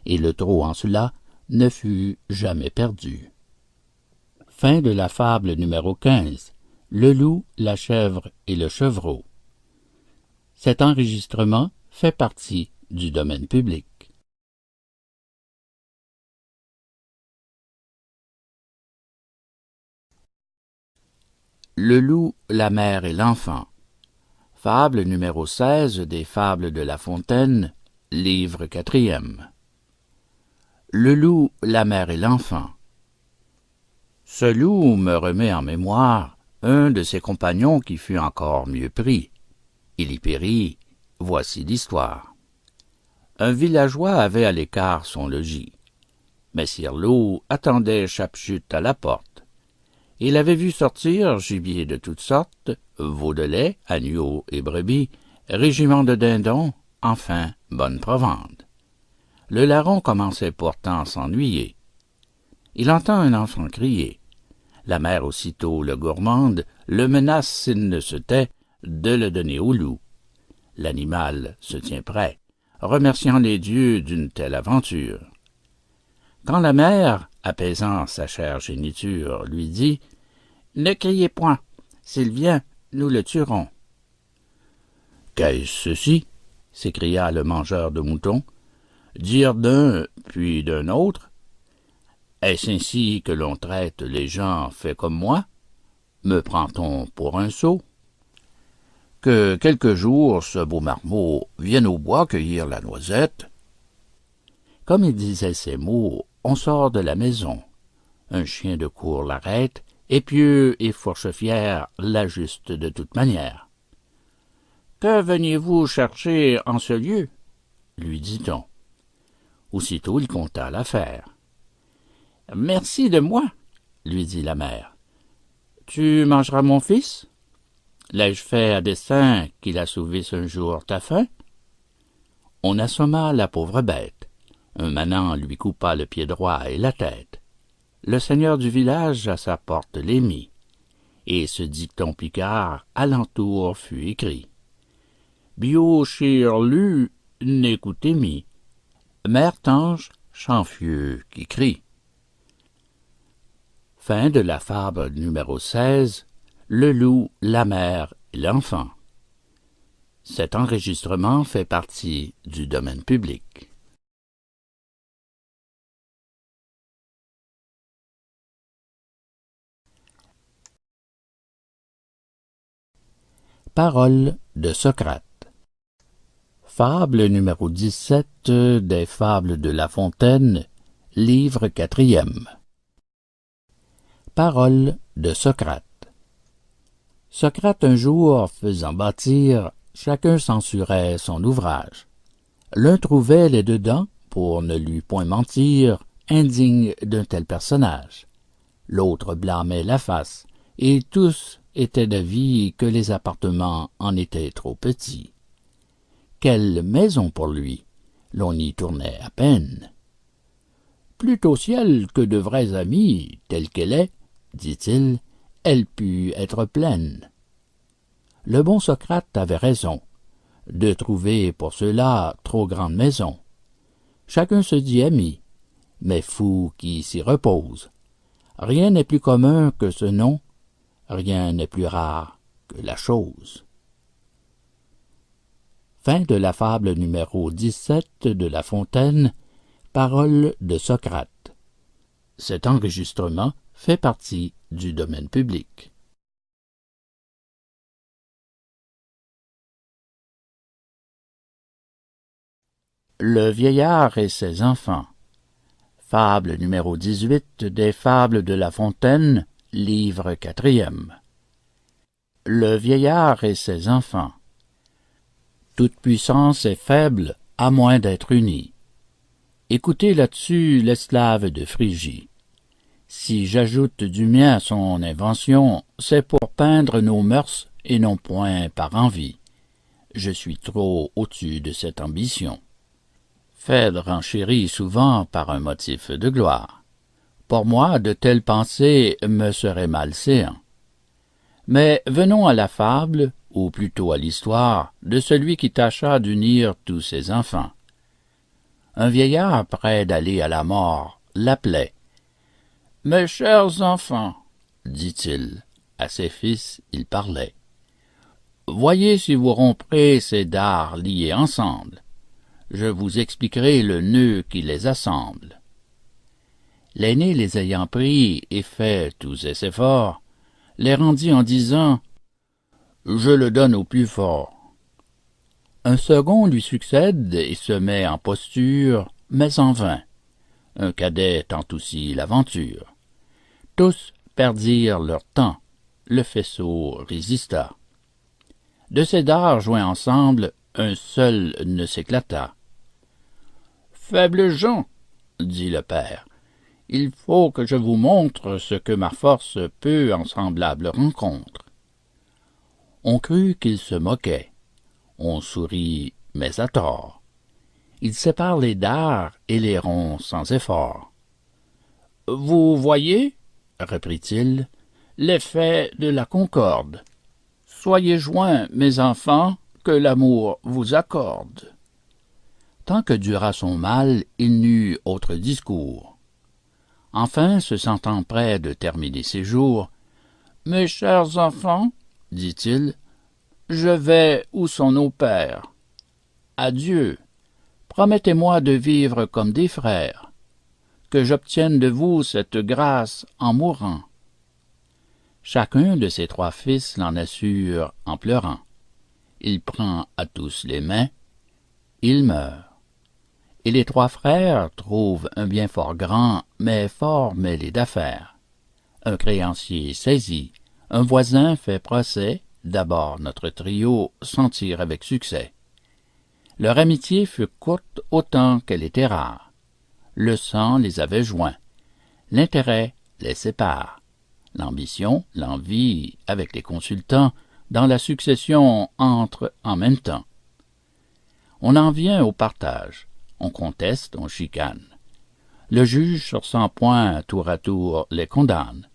et le trop en cela ne fut jamais perdu. Fin de la fable numéro 15. Le loup, la chèvre et le chevreau. Cet enregistrement fait partie du domaine public. Le loup, la mère et l'enfant. Fable numéro 16 des Fables de La Fontaine, livre 4e. Le loup, la mère et l'enfant. Ce loup me remet en mémoire un de ses compagnons qui fut encore mieux pris. Il y périt, voici l'histoire. Un villageois avait à l'écart son logis. Messire Loup attendait chaque chute à la porte. Il avait vu sortir gibier de toutes sortes, veaux de lait, agneaux et brebis, régiment de dindons, enfin bonne provende. Le larron commençait pourtant à s'ennuyer. Il entend un enfant crier. La mère aussitôt le gourmande, le menace s'il ne se tait de le donner au loup. L'animal se tient prêt, remerciant les dieux d'une telle aventure. Quand la mère, apaisant sa chère géniture, lui dit « Ne criez point, s'il vient, nous le tuerons. » « Qu'est-ce ceci ?» s'écria le mangeur de moutons. « Dire d'un, puis d'un autre? Est-ce ainsi que l'on traite les gens faits comme moi? Me prend-on pour un sot? Que quelque jour ce beau marmot vienne au bois cueillir la noisette. » Comme il disait ces mots, on sort de la maison. Un chien de cour l'arrête, épieux et fourche-fier l'ajuste de toute manière. « Que veniez-vous chercher en ce lieu? » lui dit-on. Aussitôt il conta l'affaire. « Merci de moi, » lui dit la mère. « Tu mangeras mon fils? L'ai-je fait à dessein qu'il assouvisse un jour ta faim? » On assomma la pauvre bête. Un manant lui coupa le pied droit et la tête. Le seigneur du village à sa porte les mit, et ce dicton picard alentour fut écrit. Bio chirlu n'écoutez mi, mère tange, chanfieux qui crie. Fin de la fable numéro 16, Le loup, la mère et l'enfant. Cet enregistrement fait partie du domaine public. Paroles de Socrate. Fable numéro 17 des Fables de La Fontaine, livre 4e. Paroles de Socrate. Socrate un jour, faisant bâtir, chacun censurait son ouvrage. L'un trouvait les dedans, pour ne lui point mentir, indignes d'un tel personnage. L'autre blâmait la face, et tous étaient d'avis que les appartements en étaient trop petits. Quelle maison pour lui! L'on y tournait à peine. Plût au ciel que de vrais amis, telle qu'elle est, dit-il, elle pût être pleine. Le bon Socrate avait raison de trouver pour cela trop grande maison. Chacun se dit ami, mais fou qui s'y repose. Rien n'est plus commun que ce nom, rien n'est plus rare que la chose. Fin de la fable numéro 17 de La Fontaine, Paroles de Socrate. Cet enregistrement fait partie du domaine public. Le vieillard et ses enfants. Fable numéro 18 des Fables de La Fontaine, livre 4e. Le vieillard et ses enfants. Toute puissance est faible à moins d'être unie. Écoutez là-dessus l'esclave de Phrygie. Si j'ajoute du mien à son invention, c'est pour peindre nos mœurs et non point par envie. Je suis trop au-dessus de cette ambition. Phèdre renchérit souvent par un motif de gloire. Pour moi, de telles pensées me seraient malséants. Mais venons à la fable, ou plutôt à l'histoire, de celui qui tâcha d'unir tous ses enfants. Un vieillard près d'aller à la mort l'appelait. « Mes chers enfants, dit-il, à ses fils il parlait, voyez si vous romprez ces dards liés ensemble. Je vous expliquerai le nœud qui les assemble. » L'aîné les ayant pris et fait tous ses efforts, les rendit en disant « Je le donne au plus fort. » Un second lui succède et se met en posture, mais en vain. Un cadet tente aussi l'aventure. Tous perdirent leur temps, le faisceau résista. De ces dards joints ensemble, un seul ne s'éclata. « Faibles gens, dit le père, il faut que je vous montre ce que ma force peut en semblable rencontre. » On crut qu'il se moquait. On sourit, mais à tort. Il sépare les dards et les rompt sans effort. « Vous voyez, reprit-il, l'effet de la concorde. Soyez joints, mes enfants, que l'amour vous accorde. » Tant que dura son mal, il n'eut autre discours. Enfin, se sentant près de terminer ses jours, « Mes chers enfants, dit-il, je vais où sont nos pères. Adieu, promettez-moi de vivre comme des frères, que j'obtienne de vous cette grâce en mourant. » Chacun de ses trois fils l'en assure en pleurant. Il prend à tous les mains, il meurt. Et les trois frères trouvent un bien fort grand, mais fort mêlé d'affaires. Un créancier saisit, un voisin fait procès, d'abord notre trio s'en tire avec succès. Leur amitié fut courte autant qu'elle était rare. Le sang les avait joints, l'intérêt les sépare. L'ambition, l'envie, avec les consultants, dans la succession entrent en même temps. On en vient au partage, on conteste, on chicane. Le juge sur 100 points tour à tour les condamne.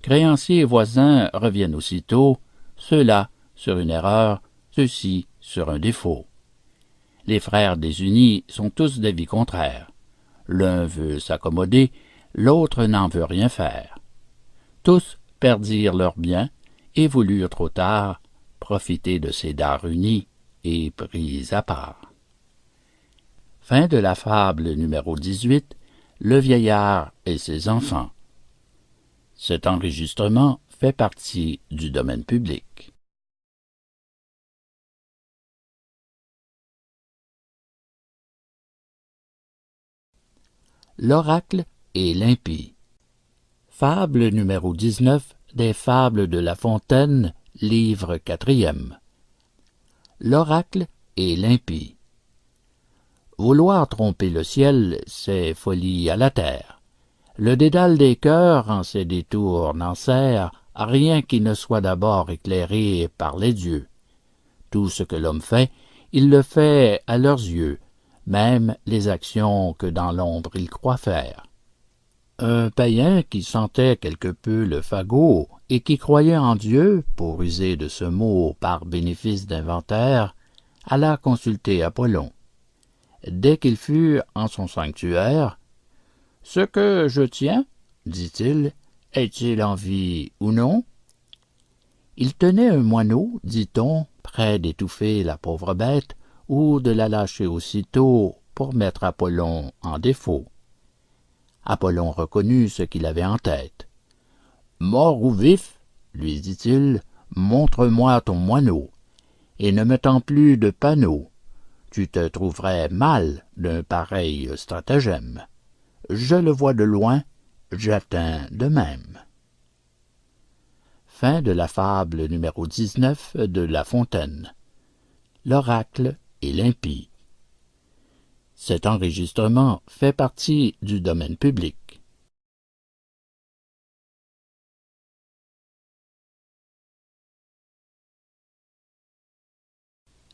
Créanciers et voisins reviennent aussitôt, ceux-là sur une erreur, ceux-ci sur un défaut. Les frères désunis sont tous d'avis contraires. L'un veut s'accommoder, l'autre n'en veut rien faire. Tous perdirent leurs biens et voulurent trop tard profiter de ces dards unis et pris à part. Fin de la fable numéro 18, Le vieillard et ses enfants. Cet enregistrement fait partie du domaine public. L'oracle et l'impie. Fable numéro 19 des Fables de La Fontaine, livre 4e. L'oracle et l'impie. Vouloir tromper le ciel, c'est folie à la terre. Le dédale des cœurs en ses détours n'en sert à rien qui ne soit d'abord éclairé par les dieux. Tout ce que l'homme fait, il le fait à leurs yeux, même les actions que dans l'ombre il croit faire. Un païen qui sentait quelque peu le fagot et qui croyait en Dieu, pour user de ce mot par bénéfice d'inventaire, alla consulter Apollon. Dès qu'il fut en son sanctuaire, « Ce que je tiens, dit-il, est-il en vie ou non? » Il tenait un moineau, dit-on, près d'étouffer la pauvre bête, ou de la lâcher aussitôt pour mettre Apollon en défaut. Apollon reconnut ce qu'il avait en tête. « Mort ou vif, lui dit-il, montre-moi ton moineau, et ne me tends plus de panneau. Tu te trouverais mal d'un pareil stratagème. Je le vois de loin, j'atteins de même. » Fin de la fable numéro 19 de La Fontaine. L'oracle et l'impie. Cet enregistrement fait partie du domaine public.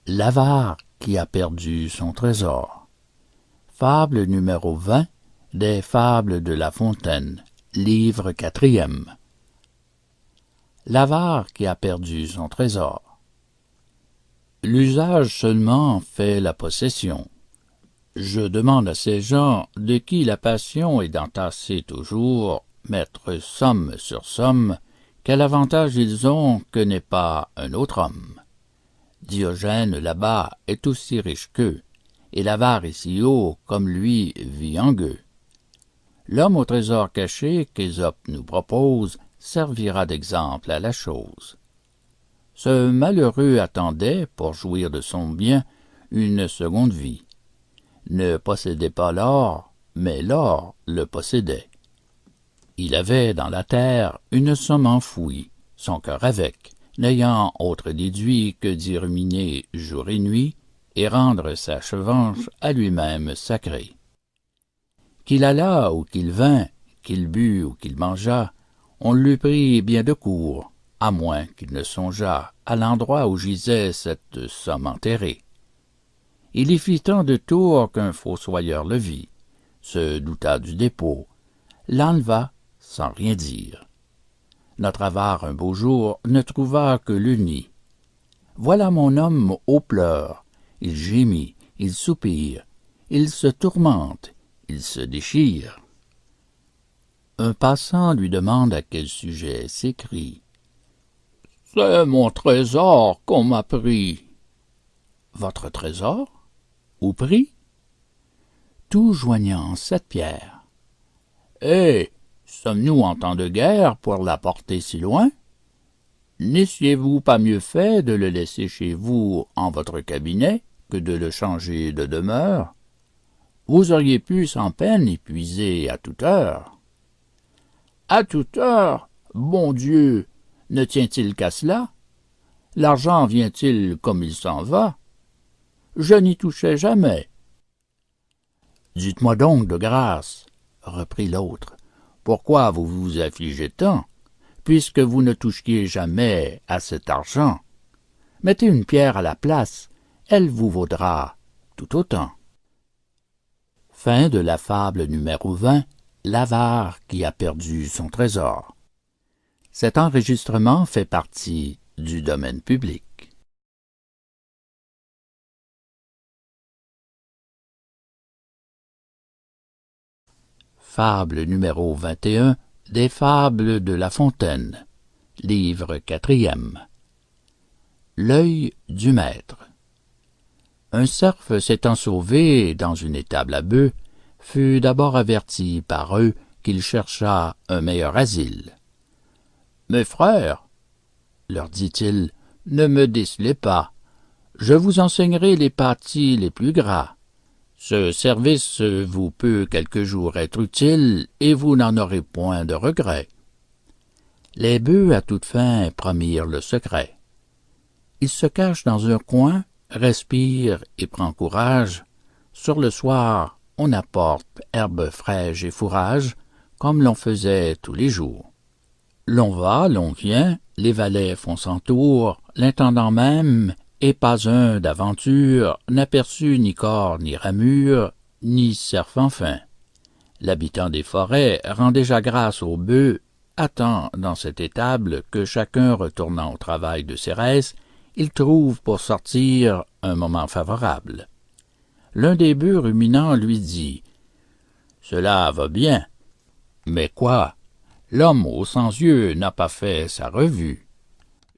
L'avare qui a perdu son trésor. Fable numéro 20 des Fables de La Fontaine, livre 4e. L'avare qui a perdu son trésor. L'usage seulement fait la possession. Je demande à ces gens de qui la passion est d'entasser toujours, mettre somme sur somme, quel avantage ils ont que n'est pas un autre homme. Diogène là-bas est aussi riche qu'eux, et l'avare ici haut comme lui vit en gueux. L'homme au trésor caché qu'Ésope nous propose servira d'exemple à la chose. Ce malheureux attendait, pour jouir de son bien, une seconde vie. Ne possédait pas l'or, mais l'or le possédait. Il avait dans la terre une somme enfouie, son cœur avec, n'ayant autre déduit que d'y ruminer jour et nuit, et rendre sa revanche à lui-même sacrée. Qu'il allât ou qu'il vînt, qu'il but ou qu'il mangeât, on l'eût pris bien de court, à moins qu'il ne songeât à l'endroit où gisait cette somme enterrée. Il y fit tant de tours qu'un fossoyeur le vit, se douta du dépôt, l'enleva sans rien dire. Notre avare un beau jour ne trouva que le nid. Voilà mon homme aux pleurs, il gémit, il soupire, il se tourmente, il se déchire. Un passant lui demande à quel sujet s'écrie. « C'est mon trésor qu'on m'a pris. »« Votre trésor? Où pris? » Tout joignant 7 pierres. « Eh, sommes-nous en temps de guerre pour la porter si loin? N'eussiez-vous pas mieux fait de le laisser chez vous en votre cabinet que de le changer de demeure? Vous auriez pu sans peine y puiser à toute heure. »« À toute heure, bon Dieu, ne tient-il qu'à cela? L'argent vient-il comme il s'en va? Je n'y touchais jamais. »« Dites-moi donc de grâce, reprit l'autre, pourquoi vous vous affligez tant, puisque vous ne touchiez jamais à cet argent? Mettez une pierre à la place, elle vous vaudra tout autant. » Fin de la fable numéro 20, l'avare qui a perdu son trésor. Cet enregistrement fait partie du domaine public. Fable numéro 21 des Fables de La Fontaine, livre 4e. L'œil du maître. Un cerf s'étant sauvé dans une étable à bœufs, fut d'abord averti par eux qu'il chercha un meilleur asile. « Mes frères, leur dit-il, ne me décelez pas, je vous enseignerai les pâtis les plus gras. Ce service vous peut quelques jours être utile, et vous n'en aurez point de regret. » Les bœufs à toute fin promirent le secret. Il se cache dans un coin, respire et prend courage. Sur le soir, on apporte herbe fraîche et fourrage, comme l'on faisait tous les jours. L'on va, l'on vient, les valets font cent tours, l'intendant même, et pas un d'aventure n'aperçut ni corps ni ramure, ni cerf enfin. L'habitant des forêts rend déjà grâce aux bœufs, attend dans cette étable que chacun retournant au travail de Cérès, il trouve pour sortir un moment favorable. L'un des bœufs ruminant lui dit « Cela va bien, mais quoi? L'homme aux 100 yeux n'a pas fait sa revue.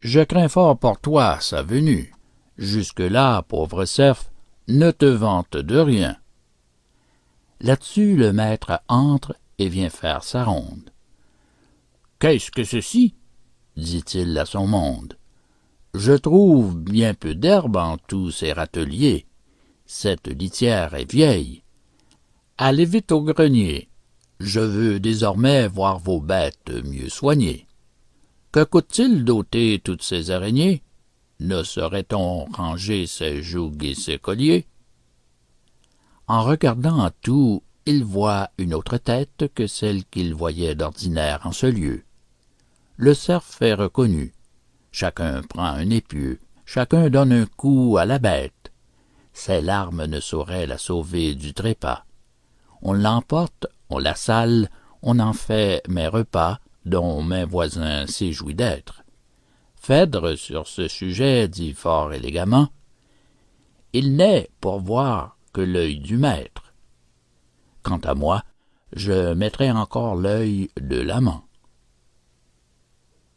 Je crains fort pour toi sa venue. Jusque-là, pauvre cerf, ne te vante de rien. » Là-dessus, le maître entre et vient faire sa ronde. « Qu'est-ce que ceci? » dit-il à son monde. « Je trouve bien peu d'herbe en tous ces râteliers. Cette litière est vieille. Allez vite au grenier. Je veux désormais voir vos bêtes mieux soignées. Que coûte-t-il d'ôter toutes ces araignées? Ne saurait-on ranger ces jougs et ces colliers? » En regardant en tout, il voit une autre tête que celle qu'il voyait d'ordinaire en ce lieu. Le cerf est reconnu. Chacun prend un épieu, chacun donne un coup à la bête. Ses larmes ne sauraient la sauver du trépas. On l'emporte, on la sale, on en fait mes repas, dont mes voisins s'éjouit d'être. Phèdre, sur ce sujet, dit fort élégamment, « Il n'est, pour voir, que l'œil du maître. Quant à moi, je mettrai encore l'œil de l'amant. »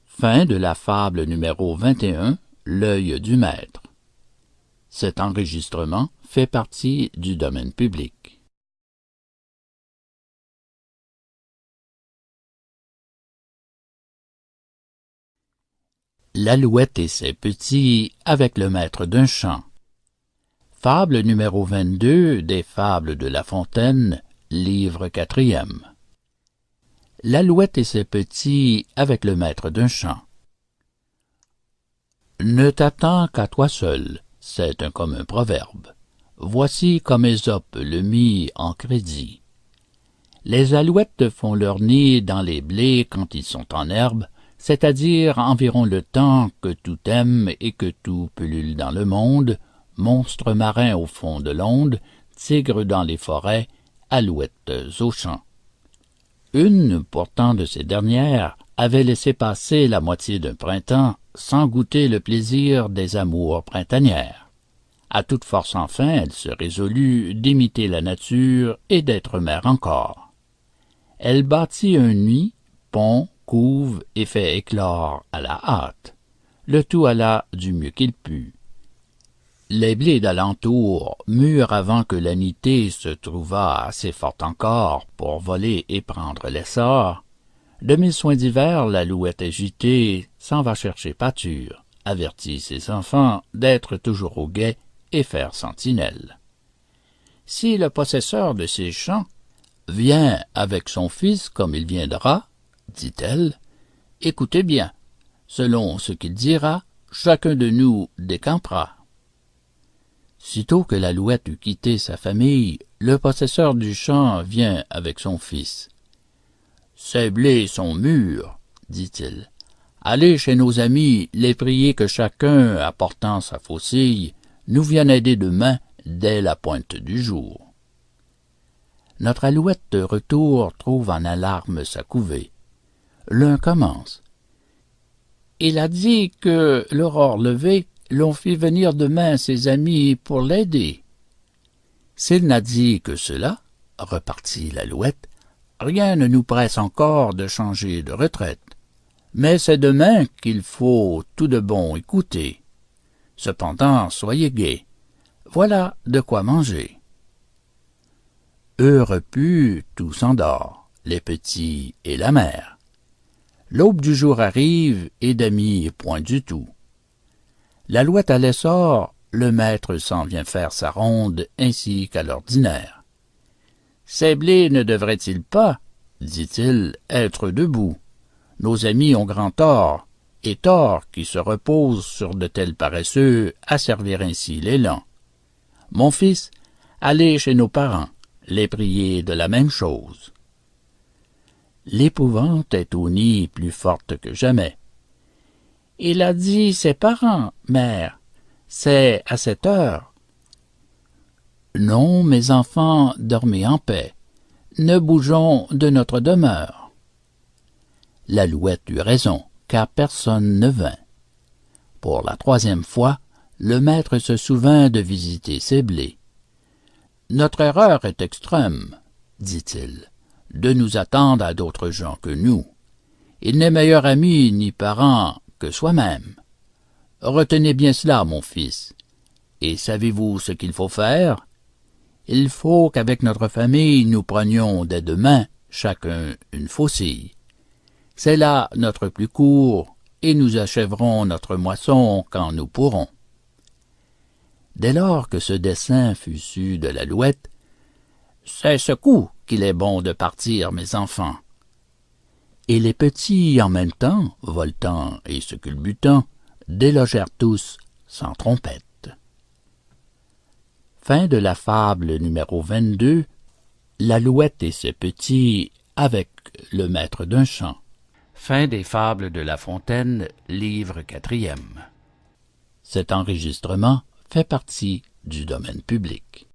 Fin de la fable numéro 21, L'œil du maître. Cet enregistrement fait partie du domaine public. L'Alouette et ses petits avec le maître d'un champ. Fable numéro 22 des Fables de La Fontaine, livre 4e. L'Alouette et ses petits avec le maître d'un champ. Ne t'attends qu'à toi seul, c'est un commun proverbe. Voici comme Ésope le mit en crédit. Les alouettes font leur nid dans les blés quand ils sont en herbe, c'est-à-dire environ le temps que tout aime et que tout pullule dans le monde, monstres marins au fond de l'onde, tigres dans les forêts, alouettes aux champs. Une, pourtant, de ces dernières avait laissé passer la moitié d'un printemps sans goûter le plaisir des amours printanières. À toute force enfin, elle se résolut d'imiter la nature et d'être mère encore. Elle bâtit un nid, pond, couve et fait éclore à la hâte. Le tout alla du mieux qu'il put. Les blés d'alentour mûrent avant que l'anité se trouvât assez forte encore pour voler et prendre l'essor. De mille soins divers, l'alouette agitée s'en va chercher pâture, avertit ses enfants d'être toujours au guet et faire sentinelle. Si le possesseur de ces champs vient avec son fils comme il viendra, dit-elle, écoutez bien, selon ce qu'il dira, chacun de nous décampera. Sitôt que l'alouette eut quitté sa famille, le possesseur du champ vient avec son fils. « Ces blés sont mûrs, dit-il. Allez chez nos amis les prier que chacun, apportant sa faucille, nous vienne aider demain dès la pointe du jour. » Notre alouette de retour trouve en alarme sa couvée. L'un commence. « Il a dit que, l'aurore levée, l'on fit venir demain ses amis pour l'aider. » « S'il n'a dit que cela, repartit l'alouette, rien ne nous presse encore de changer de retraite. Mais c'est demain qu'il faut tout de bon écouter. Cependant, soyez gais. Voilà de quoi manger. Eux repus, tout s'endort, les petits et la mère. L'aube du jour arrive et d'amis point du tout. L'alouette à l'essor, le maître s'en vient faire sa ronde ainsi qu'à l'ordinaire. Ces blés ne devraient-ils pas, dit-il, être debout? Nos amis ont grand tort, et tort qui se repose sur de tels paresseux à servir ainsi l'élan. Mon fils, allez chez nos parents, les prier de la même chose. L'épouvante est au nid plus forte que jamais. Il a dit ses parents, mère, c'est à cette heure. Non, mes enfants, dormez en paix. ne bougeons de notre demeure. L'Alouette eut raison, car personne ne vint. Pour la troisième fois, le maître se souvint de visiter ses blés. « Notre erreur est extrême, dit-il, de nous attendre à d'autres gens que nous. Il n'est meilleur ami ni parent que soi-même. Retenez bien cela, mon fils. Et savez-vous ce qu'il faut faire? Il faut qu'avec notre famille nous prenions dès demain chacun une faucille. C'est là notre plus court, et nous achèverons notre moisson quand nous pourrons. » Dès lors que ce dessein fut su de l'Alouette, « C'est ce coup qu'il est bon de partir, mes enfants. » Et les petits, en même temps, voltant et se culbutant, délogèrent tous sans trompette. Fin de la fable numéro 22, L'Alouette et ses petits avec le maître d'un chant. Fin des fables de La Fontaine, livre 4e. Cet enregistrement fait partie du domaine public.